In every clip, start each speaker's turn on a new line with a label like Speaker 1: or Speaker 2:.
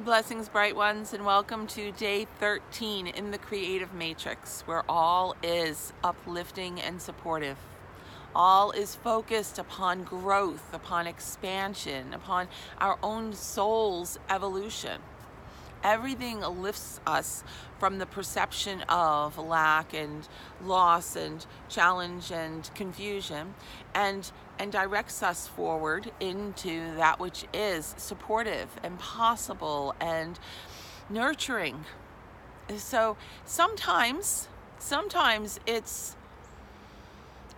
Speaker 1: Blessings, bright ones, and welcome to day 13 in the Creative Matrix, where all is uplifting and supportive. All is focused upon growth, upon expansion, upon our own soul's evolution. Everything lifts us from the perception of lack and loss and challenge and confusion and directs us forward into that which is supportive and possible and nurturing. So sometimes it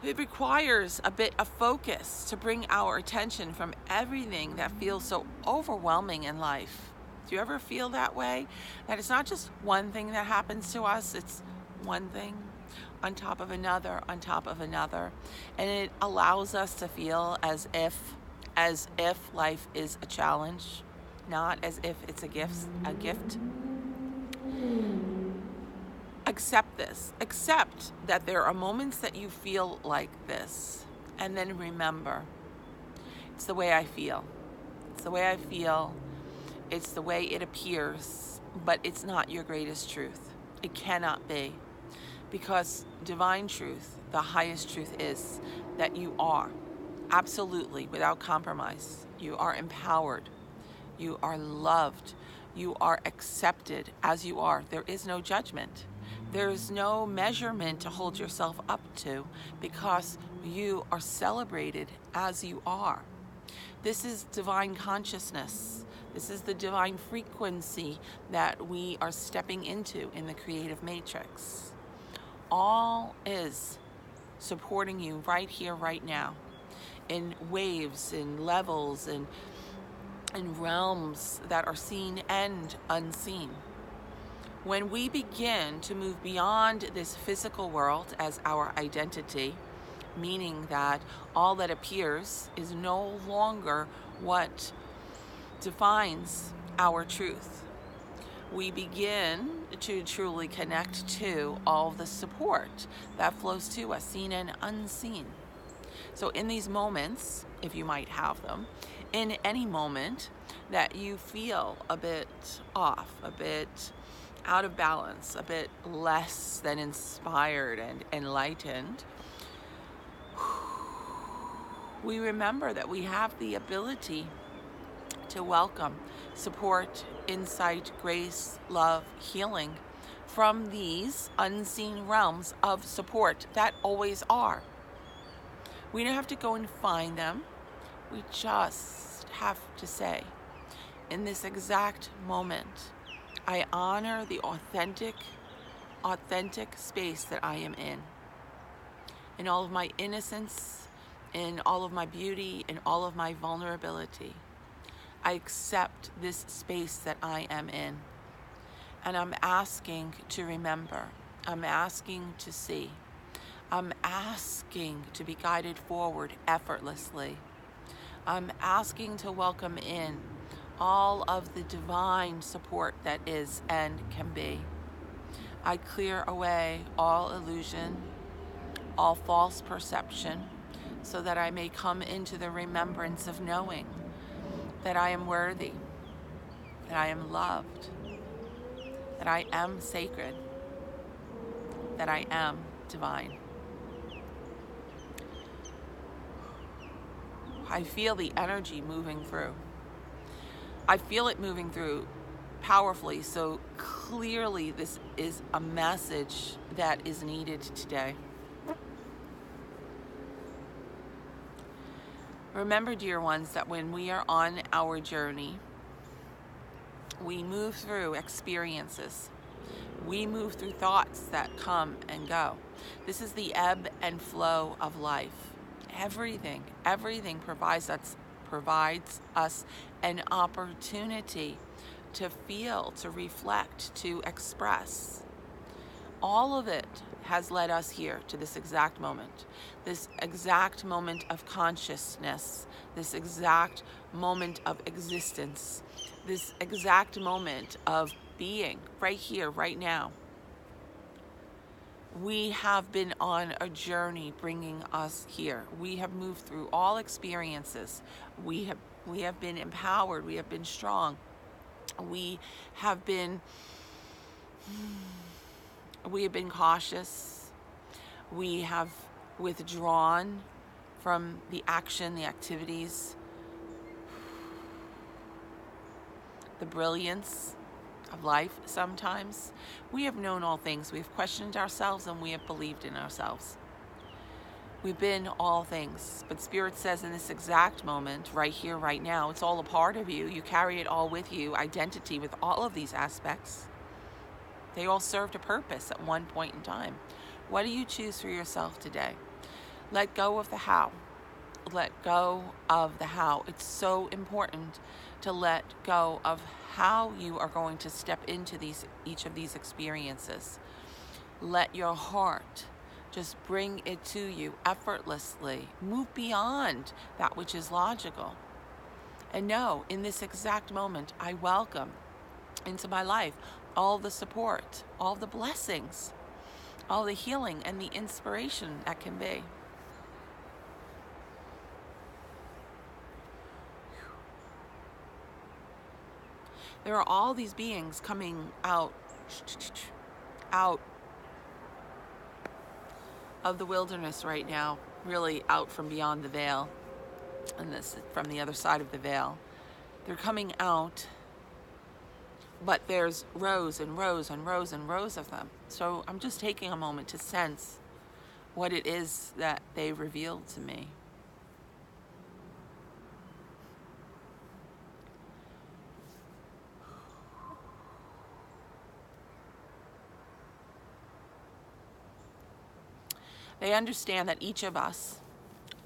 Speaker 1: requires a bit of focus to bring our attention from everything that feels so overwhelming in life. Do you ever feel that way? That it's not just one thing that happens to us, it's one thing on top of another, on top of another. And it allows us to feel as if life is a challenge, not as if it's a gift. Accept this. Accept that there are moments that you feel like this. And then remember, it's the way I feel. It's the way I feel. It's the way it appears, but it's not your greatest truth. It cannot be. Because divine truth, the highest truth, is that you are, absolutely, without compromise. You are empowered. You are loved. You are accepted as you are. There is no judgment. There is no measurement to hold yourself up to, because you are celebrated as you are. This is divine consciousness. This is the divine frequency that we are stepping into in the creative matrix. All is supporting you right here, right now, in waves, in levels, in realms that are seen and unseen. When we begin to move beyond this physical world as our identity, meaning that all that appears is no longer what defines our truth, we begin to truly connect to all the support that flows to us, seen and unseen. So in these moments, if you might have them, in any moment that you feel a bit off, a bit out of balance, a bit less than inspired and enlightened, we remember that we have the ability to welcome support, insight, grace, love, healing from these unseen realms of support that always are. We don't have to go and find them. We just have to say, in this exact moment, I honor the authentic space that I am in all of my innocence, in all of my beauty, in all of my vulnerability. I accept this space that I am in. And I'm asking to remember. I'm asking to see. I'm asking to be guided forward effortlessly. I'm asking to welcome in all of the divine support that is and can be. I clear away all illusion, all false perception, so that I may come into the remembrance of knowing that I am worthy, that I am loved, that I am sacred, that I am divine. I feel the energy moving through. I feel it moving through powerfully, so clearly this is a message that is needed today. Remember, dear ones, that when we are on our journey, we move through experiences. We move through thoughts that come and go. This is the ebb and flow of life. Everything provides us an opportunity to feel, to reflect, to express. All of it has led us here to this exact moment of consciousness, this exact moment of existence, this exact moment of being right here, right now. We have been on a journey bringing us here. We have moved through all experiences. We have been empowered. We have been strong. We have been cautious. We have withdrawn from the action, the activities, the brilliance of life sometimes. We have known all things. We've questioned ourselves and we have believed in ourselves. We've been all things. But Spirit says in this exact moment, right here, right now, it's all a part of you. You carry it all with you, identity with all of these aspects. They all served a purpose at one point in time. What do you choose for yourself today? Let go of the how. Let go of the how. It's so important to let go of how you are going to step into each of these experiences. Let your heart just bring it to you effortlessly. Move beyond that which is logical. And know, in this exact moment, I welcome into my life all the support, all the blessings, all the healing and the inspiration that can be. There are all these beings coming out of the wilderness right now, really out from beyond the veil, and this from the other side of the veil. They're coming out, but there's rows and rows and rows and rows of them. So I'm just taking a moment to sense what it is that they revealed to me. They understand that each of us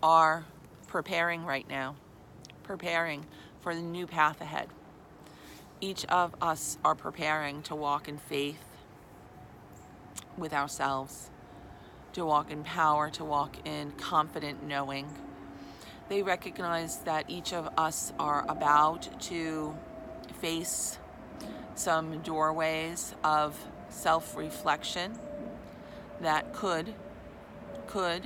Speaker 1: are preparing right now, preparing for the new path ahead. Each of us are preparing to walk in faith with ourselves, to walk in power, to walk in confident knowing. They recognize that each of us are about to face some doorways of self-reflection that could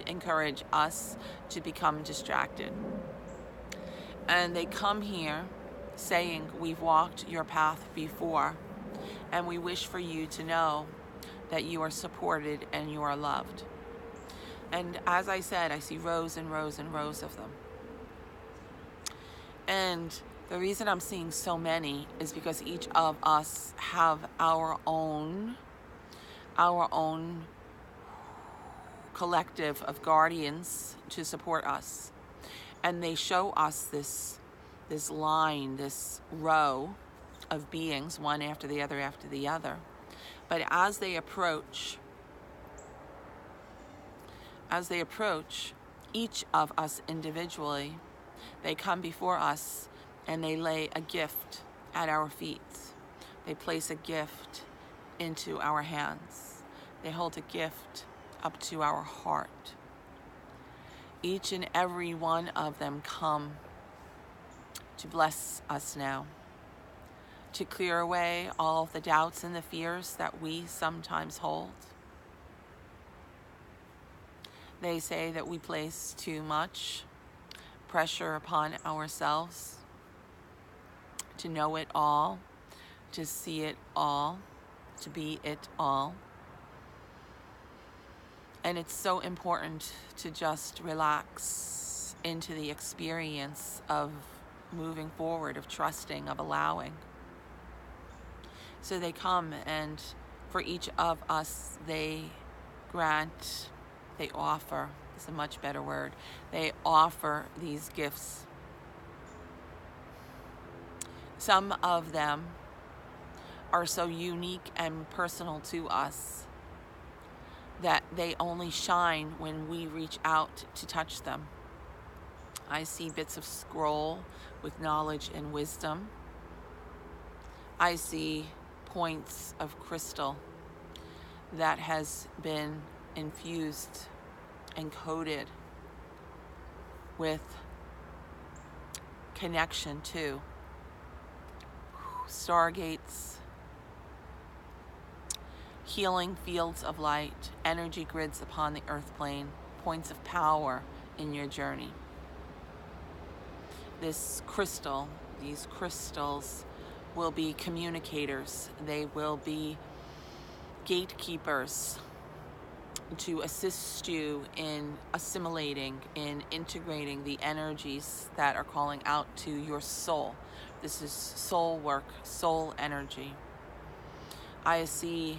Speaker 1: encourage us to become distracted. And they come here saying, we've walked your path before, and we wish for you to know that you are supported and you are loved. And as I said, I see rows and rows and rows of them. And the reason I'm seeing so many is because each of us have our own collective of guardians to support us. And they show us this line, this row of beings, one after the other. But as they approach each of us individually, they come before us and they lay a gift at our feet. They place a gift into our hands. They hold a gift up to our heart. Each and every one of them come to bless us now, to clear away all the doubts and the fears that we sometimes hold. They say that we place too much pressure upon ourselves to know it all, to see it all, to be it all. And it's so important to just relax into the experience of moving forward, of trusting, of allowing. So they come, and for each of us, they offer, it's a much better word, they offer these gifts. Some of them are so unique and personal to us that they only shine when we reach out to touch them. I see bits of scroll with knowledge and wisdom. I see points of crystal that has been infused and coated with connection to stargates, healing fields of light, energy grids upon the earth plane, points of power in your journey. This crystal, these crystals will be communicators. They will be gatekeepers to assist you in assimilating, in integrating the energies that are calling out to your soul. This is soul work, soul energy. I see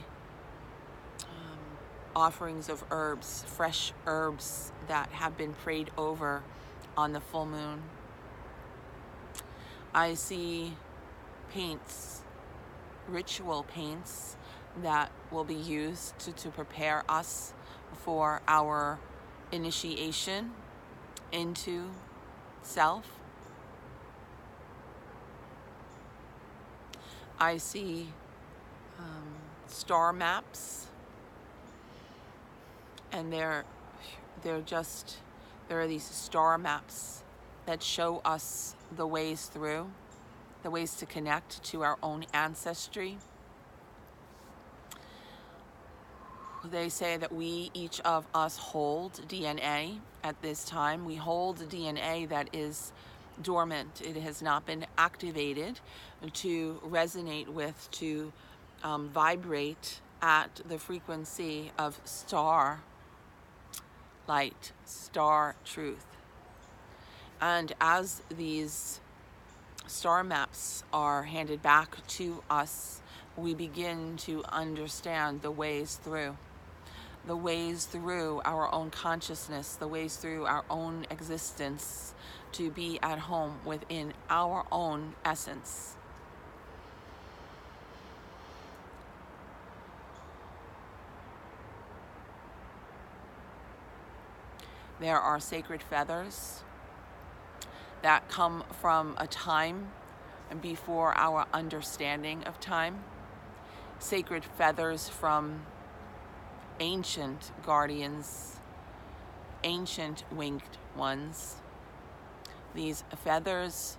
Speaker 1: offerings of herbs, fresh herbs that have been prayed over on the full moon. I see paints, ritual paints that will be used to prepare us for our initiation into self. I see star maps, and there are these star maps that show us the ways through, the ways to connect to our own ancestry. They say that we, each of us, hold DNA at this time. We hold DNA that is dormant. It has not been activated to resonate with, to vibrate at the frequency of star light, star truth. And as these star maps are handed back to us, we begin to understand the ways through our own consciousness, the ways through our own existence, to be at home within our own essence. There are sacred feathers that come from a time before our understanding of time. Sacred feathers from ancient guardians, ancient winged ones. These feathers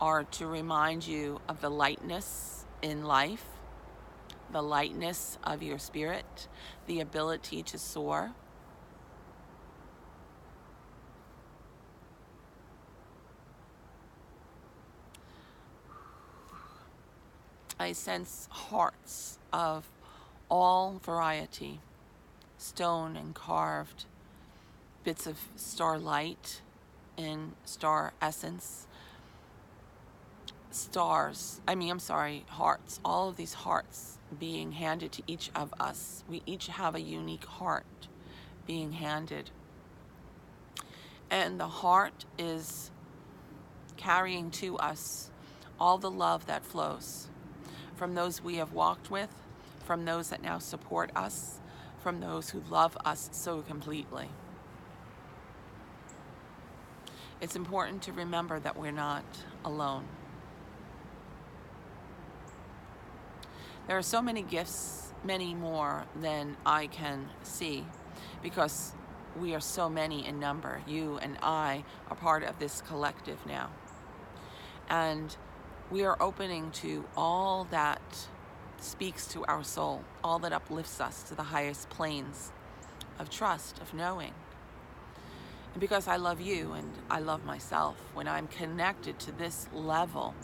Speaker 1: are to remind you of the lightness in life, the lightness of your spirit, the ability to soar. I sense hearts of all variety, stone and carved, bits of starlight in star essence, hearts, all of these hearts being handed to each of us. We each have a unique heart being handed. And the heart is carrying to us all the love that flows from those we have walked with, from those that now support us, from those who love us so completely. It's important to remember that we're not alone. There are so many gifts, many more than I can see, because we are so many in number. You and I are part of this collective now. And we are opening to all that speaks to our soul, all that uplifts us to the highest planes of trust, of knowing. And because I love you and I love myself, when I'm connected to this level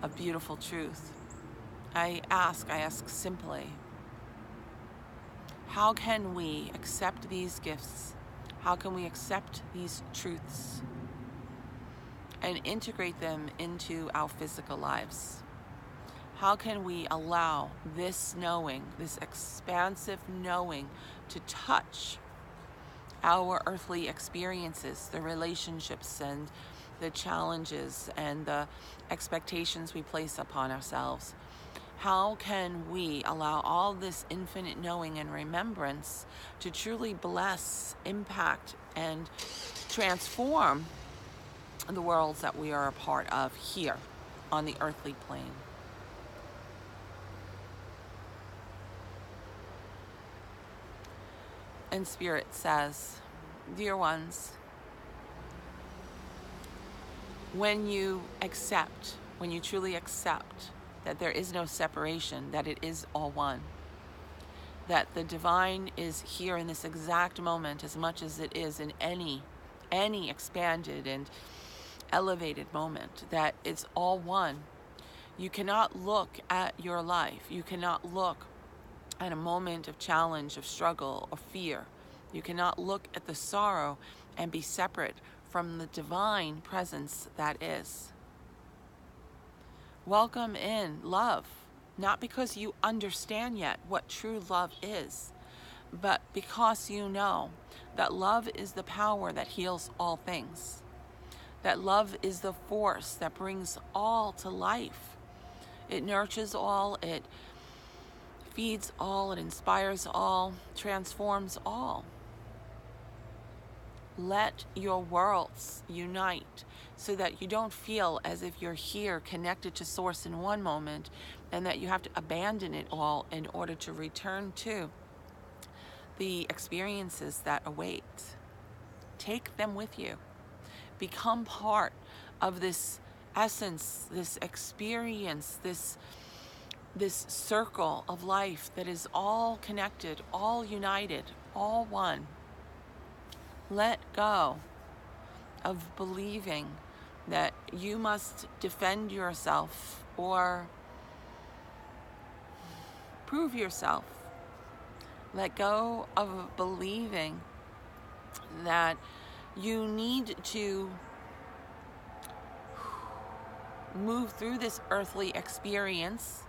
Speaker 1: of beautiful truth, I ask simply, how can we accept these gifts? How can we accept these truths and integrate them into our physical lives? How can we allow this knowing, this expansive knowing, to touch our earthly experiences, the relationships and the challenges and the expectations we place upon ourselves? How can we allow all this infinite knowing and remembrance to truly bless, impact, and transform the worlds that we are a part of here on the earthly plane? And Spirit says, dear ones, when you truly accept that there is no separation, that it is all one, that the divine is here in this exact moment as much as it is in any expanded and elevated moment, that it's all one, You cannot look at your life. You cannot look at a moment of challenge, of struggle, of fear. You cannot look at the sorrow and be separate from the divine presence that is. Welcome in love, not because you understand yet what true love is, but because you know that love is the power that heals all things. That love is the force that brings all to life. It nurtures all, it feeds all, it inspires all, transforms all. Let your worlds unite so that you don't feel as if you're here connected to Source in one moment and that you have to abandon it all in order to return to the experiences that await. Take them with you. Become part of this essence, this experience, this circle of life that is all connected, all united, all one. Let go of believing that you must defend yourself or prove yourself. Let go of believing that you need to move through this earthly experience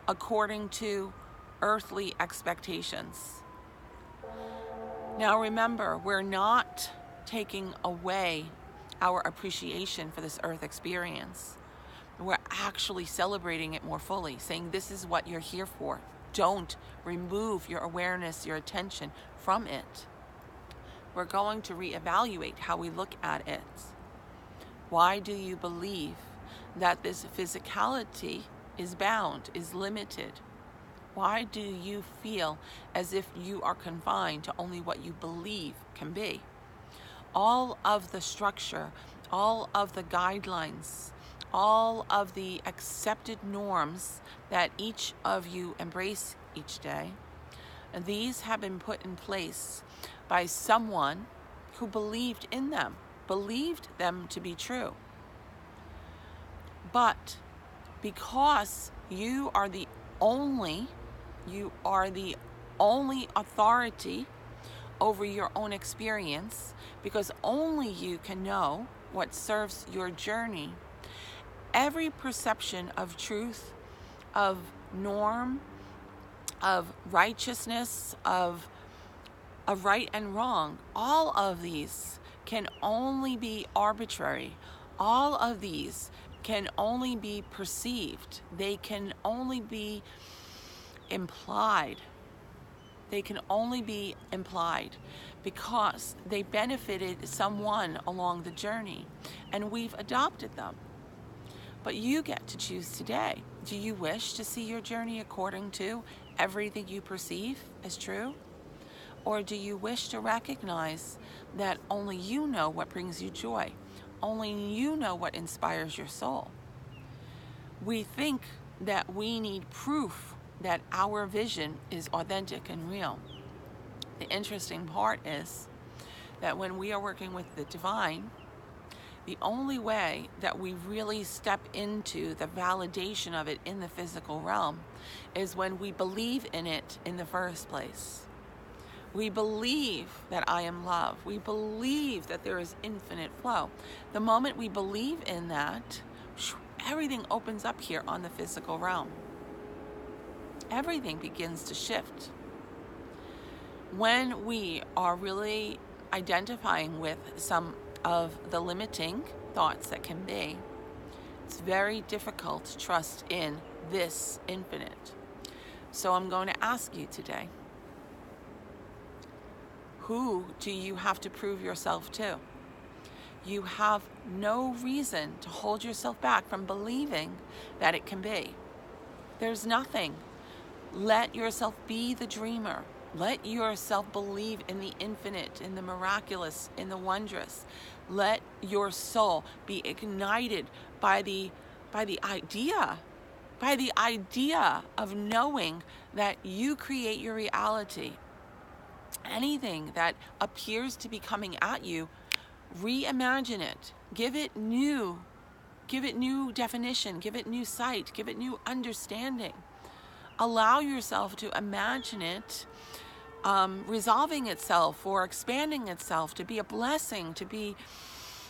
Speaker 1: according to earthly expectations. Now remember, we're not taking away our appreciation for this earth experience. We're actually celebrating it more fully, saying this is what you're here for. Don't remove your awareness, your attention from it. We're going to reevaluate how we look at it. Why do you believe that this physicality is bound, is limited? Why do you feel as if you are confined to only what you believe can be? All of the structure, all of the guidelines, all of the accepted norms that each of you embrace each day, these have been put in place by someone who believed in them, believed them to be true. But because you are the only authority over your own experience, because only you can know what serves your journey, every perception of truth, of norm, of righteousness, of right and wrong, all of these can only be arbitrary. All of these can only be perceived. They can only be implied. They can only be implied because they benefited someone along the journey and we've adopted them. But you get to choose today. Do you wish to see your journey according to everything you perceive as true? Or do you wish to recognize that only you know what brings you joy? Only you know what inspires your soul. We think that we need proof that our vision is authentic and real. The interesting part is that when we are working with the divine, the only way that we really step into the validation of it in the physical realm is when we believe in it in the first place. We believe that I am love. We believe that there is infinite flow. The moment we believe in that, everything opens up here on the physical realm. Everything begins to shift. When we are really identifying with some of the limiting thoughts that can be, it's very difficult to trust in this infinite. So I'm going to ask you today, who do you have to prove yourself to? You have no reason to hold yourself back from believing that it can be. There's nothing. Let yourself be the dreamer. Let yourself believe in the infinite, in the miraculous, in the wondrous. Let your soul be ignited by the idea of knowing that you create your reality. Anything that appears to be coming at you, reimagine it. Give it new Give it new definition, give it new sight, give it new understanding. Allow yourself to imagine it resolving itself or expanding itself to be a blessing, to be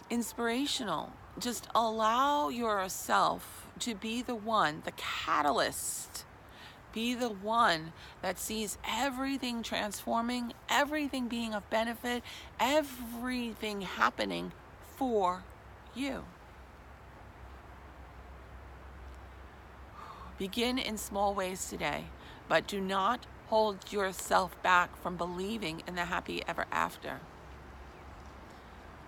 Speaker 1: inspirational. Just allow yourself to be the one, the catalyst. Be the one that sees everything transforming, everything being of benefit, everything happening for you. Begin in small ways today, but do not hold yourself back from believing in the happy ever after.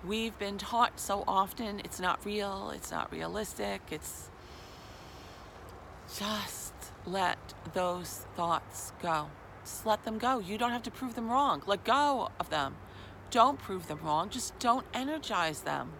Speaker 1: We've been taught so often it's not real, it's not realistic, it's just let those thoughts go. Just let them go. You don't have to prove them wrong. Let go of them. Don't prove them wrong. Just don't energize them.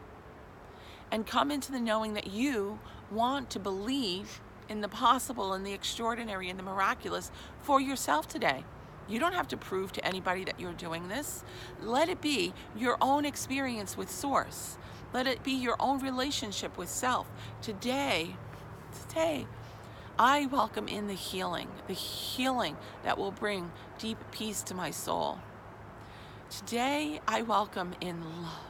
Speaker 1: And come into the knowing that you want to believe in the possible and the extraordinary and the miraculous for yourself today. You don't have to prove to anybody that you're doing this. Let it be your own experience with Source. Let it be your own relationship with self. Today, I welcome in the healing that will bring deep peace to my soul. Today, I welcome in love.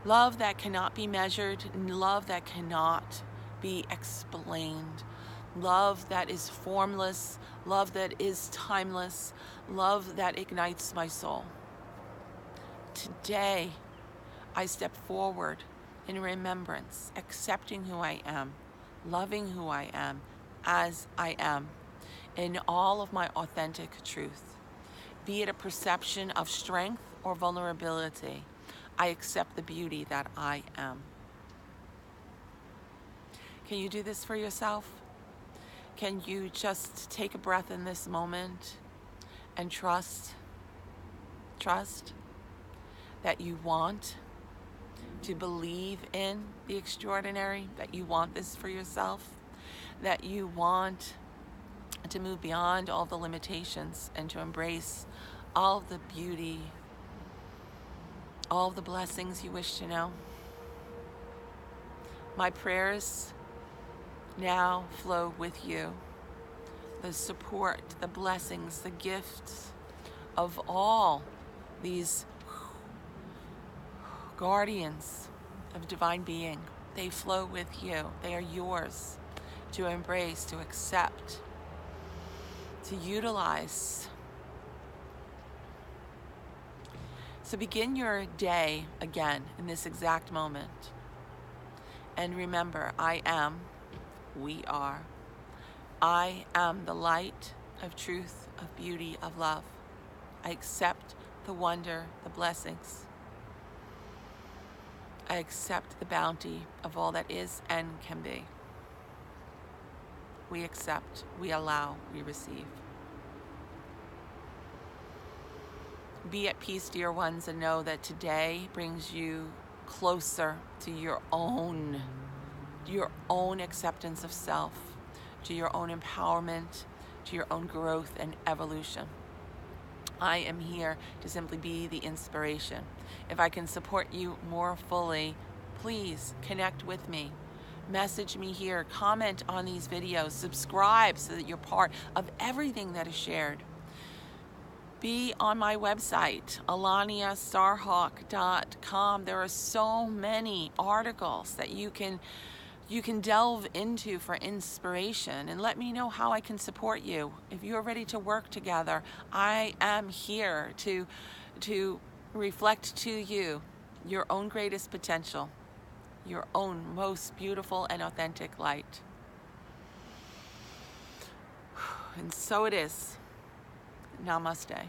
Speaker 1: Love that cannot be measured, love that cannot be explained, love that is formless, love that is timeless, love that ignites my soul. Today, I step forward in remembrance, accepting who I am, loving who I am as I am, in all of my authentic truth. Be it a perception of strength or vulnerability, I accept the beauty that I am. Can you do this for yourself? Can you just take a breath in this moment and trust that you want to believe in the extraordinary, that you want this for yourself, that you want to move beyond all the limitations and to embrace all the beauty, all the blessings you wish to know. My prayers now flow with you. The support, the blessings, the gifts of all these guardians of divine being, they flow with you. They are yours to embrace, to accept, to utilize. So begin your day again in this exact moment. And remember, I am, we are. I am the light of truth, of beauty, of love. I accept the wonder, the blessings. I accept the bounty of all that is and can be. We accept, we allow, we receive. Be at peace, dear ones, and know that today brings you closer to your own acceptance of self, to your own empowerment, to your own growth and evolution. I am here to simply be the inspiration. If I can support you more fully, please connect with me. Message me here, comment on these videos, subscribe so that you're part of everything that is shared. Be on my website, alaniastarhawk.com. There are so many articles that you can delve into for inspiration, and let me know how I can support you. If you're ready to work together, I am here to reflect to you your own greatest potential, your own most beautiful and authentic light. And so it is. Namaste.